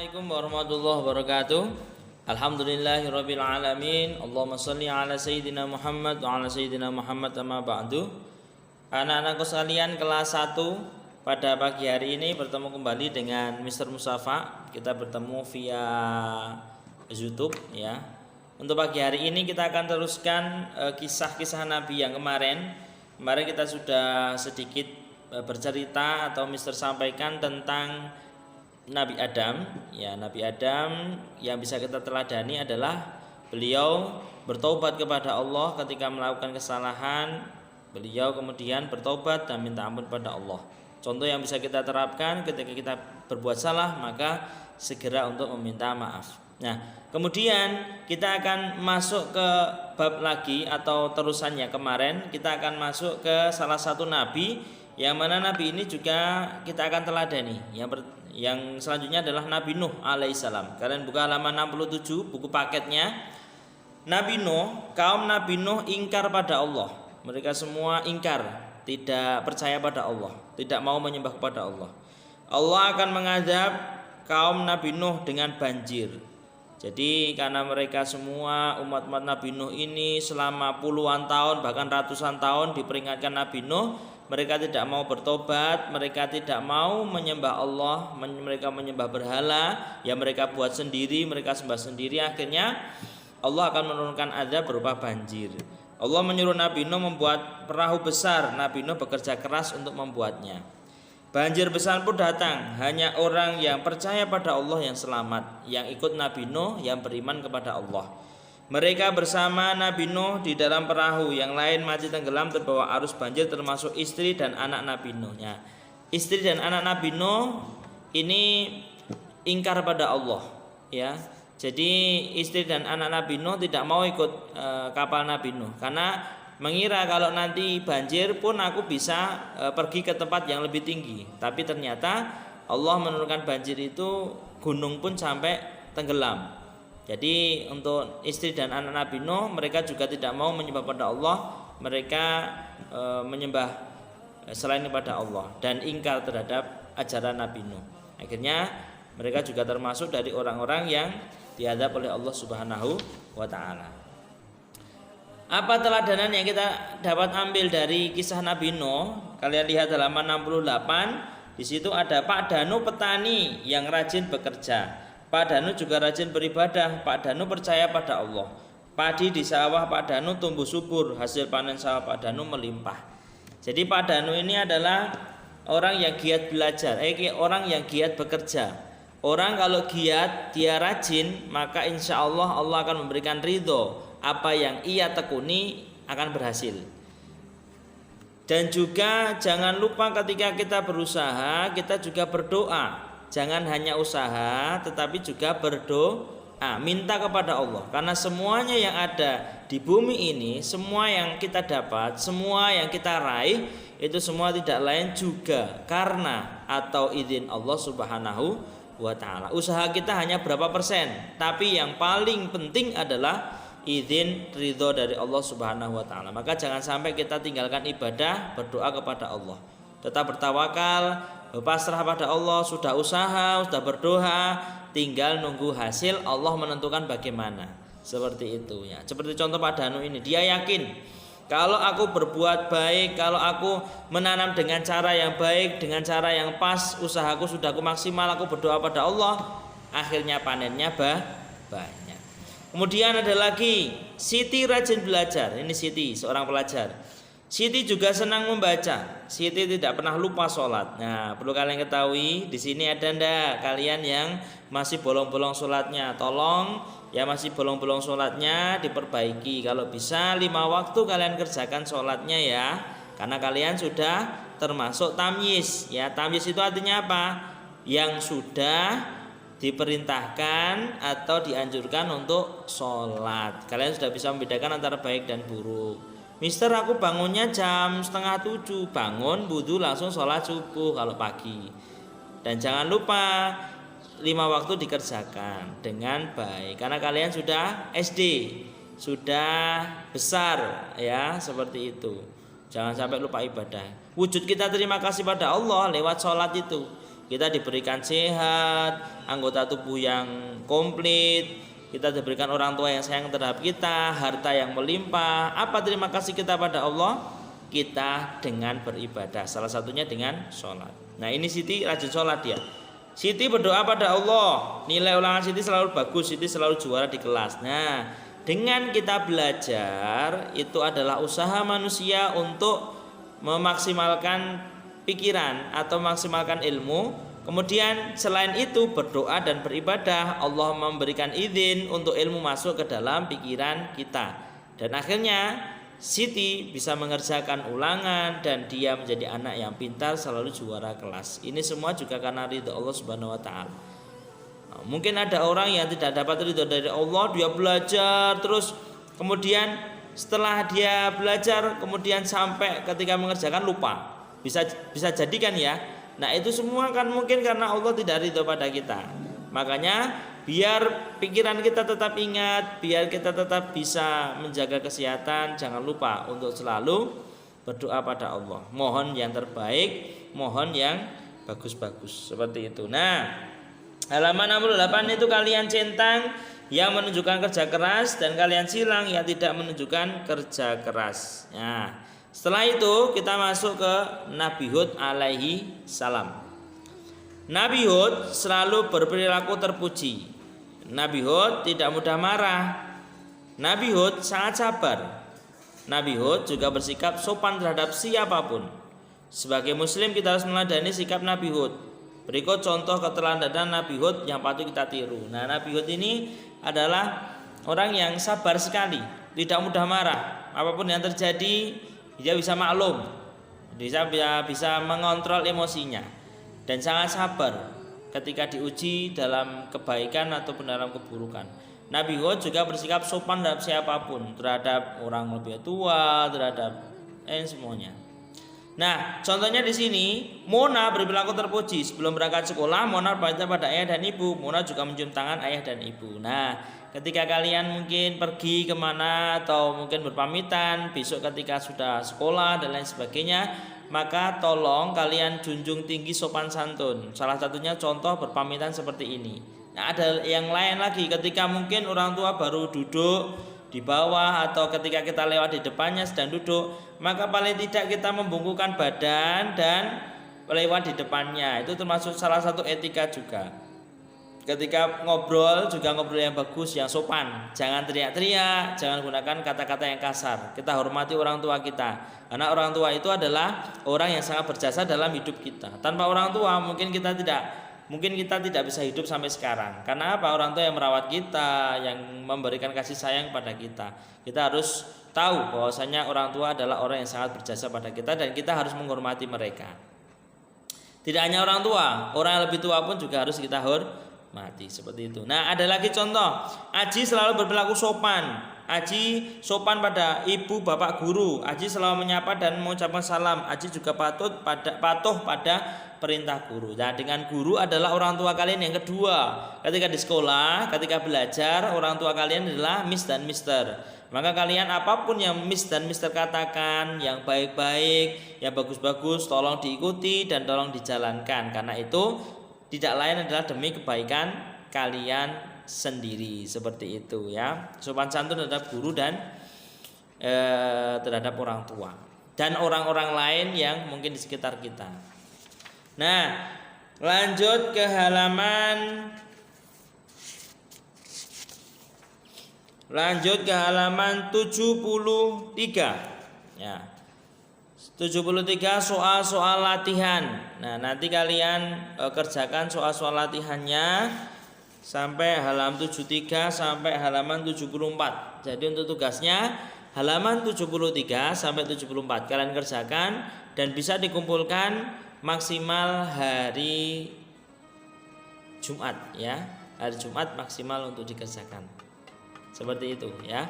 Assalamualaikum warahmatullahi wabarakatuh. Alhamdulillahirabbil alamin. Allahumma shalli ala sayyidina Muhammad wa ala sayyidina Muhammad amma ba'du. Anak-anakku sekalian, kelas 1 pada pagi hari ini bertemu kembali dengan Mr. Musafa. Kita bertemu via YouTube ya. Untuk pagi hari ini kita akan teruskan kisah-kisah Nabi yang kemarin. Kemarin kita sudah sedikit bercerita atau Mr. sampaikan tentang Nabi Adam. Ya, Nabi Adam yang bisa kita teladani adalah beliau bertobat kepada Allah ketika melakukan kesalahan. Beliau kemudian bertobat dan minta ampun pada Allah. Contoh yang bisa kita terapkan ketika kita berbuat salah, maka segera untuk meminta maaf. Nah, kemudian kita akan masuk ke bab lagi atau terusannya kemarin. Kita akan masuk ke salah satu nabi yang mana nabi ini juga kita akan teladani. Yang selanjutnya adalah Nabi Nuh alaihissalam. Kalian buka halaman 67 buku paketnya. Nabi Nuh, kaum Nabi Nuh ingkar pada Allah. Mereka semua ingkar, tidak percaya pada Allah, tidak mau menyembah kepada Allah. Allah akan mengadab kaum Nabi Nuh dengan banjir. Jadi karena mereka semua umat-umat Nabi Nuh ini selama puluhan tahun bahkan ratusan tahun diperingatkan Nabi Nuh, mereka tidak mau bertobat, mereka tidak mau menyembah Allah, mereka menyembah berhala yang mereka buat sendiri, mereka sembah sendiri. Akhirnya Allah akan menurunkan azab berupa banjir. Allah menyuruh Nabi Nuh membuat perahu besar. Nabi Nuh bekerja keras untuk membuatnya. Banjir besar pun datang. Hanya orang yang percaya pada Allah yang selamat, yang ikut Nabi Nuh, yang beriman kepada Allah. Mereka bersama Nabi Nuh di dalam perahu, yang lain mati tenggelam terbawa arus banjir termasuk istri dan anak Nabi Nuh-nya. Istri dan anak Nabi Nuh ini ingkar pada Allah ya. Jadi istri dan anak Nabi Nuh tidak mau ikut kapal Nabi Nuh karena mengira kalau nanti banjir pun aku bisa pergi ke tempat yang lebih tinggi. Tapi ternyata Allah menurunkan banjir itu, gunung pun sampai tenggelam. Jadi untuk istri dan anak Nabi Nuh, mereka juga tidak mau menyembah pada Allah. Mereka menyembah selain kepada Allah dan ingkar terhadap ajaran Nabi Nuh. Akhirnya mereka juga termasuk dari orang-orang yang diadab oleh Allah Subhanahu wa taala. Apa teladanan yang kita dapat ambil dari kisah Nabi Nuh? Kalian lihat halaman 68. Di situ ada Pak Danu petani yang rajin bekerja. Pak Danu juga rajin beribadah. Pak Danu percaya pada Allah. Padi di sawah Pak Danu tumbuh subur, hasil panen sawah Pak Danu melimpah. Jadi Pak Danu ini adalah orang yang giat belajar, orang yang giat bekerja. Orang kalau giat, dia rajin, maka insya Allah Allah akan memberikan ridho. Apa yang ia tekuni akan berhasil. Dan juga jangan lupa ketika kita berusaha, kita juga berdoa. Jangan hanya usaha tetapi juga berdoa, minta kepada Allah. Karena semuanya yang ada di bumi ini, semua yang kita dapat, semua yang kita raih, itu semua tidak lain juga karena atau izin Allah Subhanahu wa ta'ala. Usaha kita hanya berapa persen, tapi yang paling penting adalah izin ridho dari Allah Subhanahu wa ta'ala. Maka jangan sampai kita tinggalkan ibadah, berdoa kepada Allah. Tetap bertawakal, berpasrah pada Allah. Sudah usaha, sudah berdoa, tinggal nunggu hasil, Allah menentukan bagaimana. Seperti itu ya. Seperti contoh Pak Danu ini, dia yakin kalau aku berbuat baik, kalau aku menanam dengan cara yang baik, dengan cara yang pas, usahaku sudah aku maksimal, aku berdoa pada Allah, akhirnya panennya banyak. Kemudian ada lagi Siti rajin belajar. Ini Siti, seorang pelajar. Siti juga senang membaca. Siti tidak pernah lupa sholat. Nah, perlu kalian ketahui, di sini ada ndak kalian yang masih bolong-bolong sholatnya? Tolong ya, masih bolong-bolong sholatnya diperbaiki. Kalau bisa 5 waktu kalian kerjakan sholatnya ya. Karena kalian sudah termasuk tamyiz. Ya, tamyiz itu artinya apa? Yang sudah diperintahkan atau dianjurkan untuk sholat. Kalian sudah bisa membedakan antara baik dan buruk. Mister, aku bangunnya jam 6:30. Bangun, wudu, langsung sholat subuh kalau pagi. Dan jangan lupa 5 waktu dikerjakan dengan baik. Karena kalian sudah SD, sudah besar ya, seperti itu. Jangan sampai lupa ibadah. Wujud kita terima kasih pada Allah lewat sholat itu. kita diberikan sehat, anggota tubuh yang komplit, kita diberikan orang tua yang sayang terhadap kita, harta yang melimpah. Apa terima kasih kita pada Allah? Kita dengan beribadah, salah satunya dengan sholat. Nah ini Siti rajin sholat dia. Siti berdoa pada Allah, nilai ulangan Siti selalu bagus, Siti selalu juara di kelas. Nah dengan kita belajar itu adalah usaha manusia untuk memaksimalkan pikiran atau maksimalkan ilmu. Kemudian selain itu berdoa dan beribadah, Allah memberikan izin untuk ilmu masuk ke dalam pikiran kita. Dan akhirnya Siti bisa mengerjakan ulangan dan dia menjadi anak yang pintar, selalu juara kelas. Ini semua juga karena ridho Allah Subhanahu wa taala. Nah, mungkin ada orang yang tidak dapat ridho dari Allah, dia belajar terus kemudian setelah dia belajar kemudian sampai ketika mengerjakan lupa. Bisa jadi kan ya. Nah, itu semua kan mungkin karena Allah tidak ridho pada kita. Makanya biar pikiran kita tetap ingat, biar kita tetap bisa menjaga kesehatan, jangan lupa untuk selalu berdoa pada Allah. Mohon yang terbaik, mohon yang bagus-bagus, seperti itu. Nah, halaman 68 itu kalian centang yang menunjukkan kerja keras dan kalian silang yang tidak menunjukkan kerja keras. Nah, setelah itu kita masuk ke Nabi Hud alaihi salam. Nabi Hud selalu berperilaku terpuji. Nabi Hud tidak mudah marah. Nabi Hud sangat sabar. Nabi Hud juga bersikap sopan terhadap siapapun. Sebagai muslim kita harus meneladani sikap Nabi Hud. Berikut contoh keteladanan Nabi Hud yang patut kita tiru. Nah, Nabi Hud ini adalah orang yang sabar sekali, tidak mudah marah. Apapun yang terjadi dia bisa maklum, bisa mengontrol emosinya dan sangat sabar ketika diuji dalam kebaikan ataupun dalam keburukan. Nabi Hud juga bersikap sopan terhadap siapapun, terhadap orang lebih tua, terhadap semuanya. Nah, contohnya di sini Mona berperilaku terpuji. Sebelum berangkat sekolah, Mona berbaca pada ayah dan ibu. Mona juga mencium tangan ayah dan ibu. Nah, ketika kalian mungkin pergi kemana atau mungkin berpamitan besok ketika sudah sekolah dan lain sebagainya, maka tolong kalian junjung tinggi sopan santun. Salah satunya contoh berpamitan seperti ini. Nah, ada yang lain lagi ketika mungkin orang tua baru duduk di bawah atau ketika kita lewat di depannya sedang duduk, maka paling tidak kita membungkukkan badan dan lewat di depannya. Itu termasuk salah satu etika juga. Ketika ngobrol juga ngobrol yang bagus, yang sopan. Jangan teriak-teriak, jangan gunakan kata-kata yang kasar. Kita hormati orang tua kita. Karena orang tua itu adalah orang yang sangat berjasa dalam hidup kita. Tanpa orang tua mungkin kita tidak bisa hidup sampai sekarang. Karena apa? Orang tua yang merawat kita, yang memberikan kasih sayang pada kita. Kita harus tahu bahwasanya orang tua adalah orang yang sangat berjasa pada kita dan kita harus menghormati mereka. Tidak hanya orang tua, orang yang lebih tua pun juga harus kita hormati, seperti itu. Nah, ada lagi contoh. Aji selalu berperilaku sopan. Aji sopan pada ibu bapak guru. Aji selalu menyapa dan mengucapkan salam. Aji juga patuh pada perintah guru. Nah, dengan guru adalah orang tua kalian yang kedua. Ketika di sekolah, ketika belajar, orang tua kalian adalah Miss dan Mister. Maka kalian apapun yang Miss dan Mister katakan, yang baik-baik, yang bagus-bagus, tolong diikuti dan tolong dijalankan. Karena itu tidak lain adalah demi kebaikan kalian sendiri, seperti itu ya. Sopan santun terhadap guru dan terhadap orang tua dan orang-orang lain yang mungkin di sekitar kita. Nah, lanjut ke halaman 73 ya. 73 soal-soal latihan. Nah, nanti kalian kerjakan soal-soal latihannya sampai halaman 73 sampai halaman 74. Jadi untuk tugasnya halaman 73 sampai 74 kalian kerjakan dan bisa dikumpulkan maksimal hari Jumat ya. Hari Jumat maksimal untuk dikerjakan. Seperti itu ya.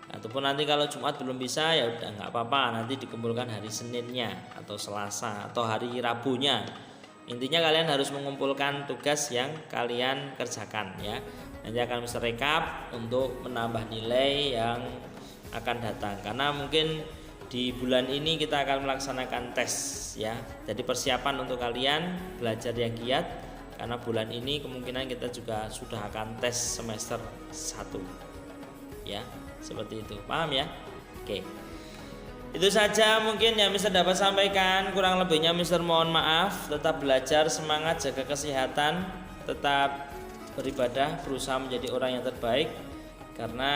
Ataupun nanti kalau Jumat belum bisa ya udah nggak apa-apa, nanti dikumpulkan hari Seninnya atau Selasa atau hari Rabunya. Intinya kalian harus mengumpulkan tugas yang kalian kerjakan ya. Nanti akan bisa rekap untuk menambah nilai yang akan datang. Karena mungkin di bulan ini kita akan melaksanakan tes ya. Jadi persiapan untuk kalian belajar yang giat karena bulan ini kemungkinan kita juga sudah akan tes semester 1. Ya, seperti itu. Paham ya? Oke. Itu saja mungkin yang Mister dapat sampaikan. Kurang lebihnya Mister mohon maaf. Tetap belajar, semangat, jaga kesehatan, tetap beribadah, berusaha menjadi orang yang terbaik. Karena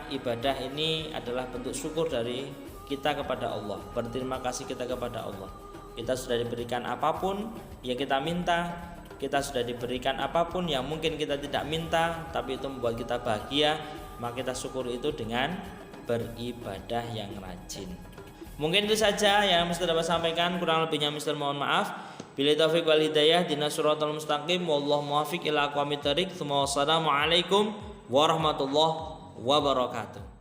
ibadah ini adalah bentuk syukur dari kita kepada Allah, berterima kasih kita kepada Allah. Kita sudah diberikan apapun yang kita minta, kita sudah diberikan apapun yang mungkin kita tidak minta, tapi itu membuat kita bahagia, maka kita syukur itu dengan beribadah yang rajin. Mungkin itu saja yang Mister dapat sampaikan, kurang lebihnya Mister mohon maaf. Billahi taufiq wal hidayah, dinas siratal mustaqim, wallahu muwaffiq ila aqwamit thoriq. Wassalamualaikum warahmatullahi wabarakatuh.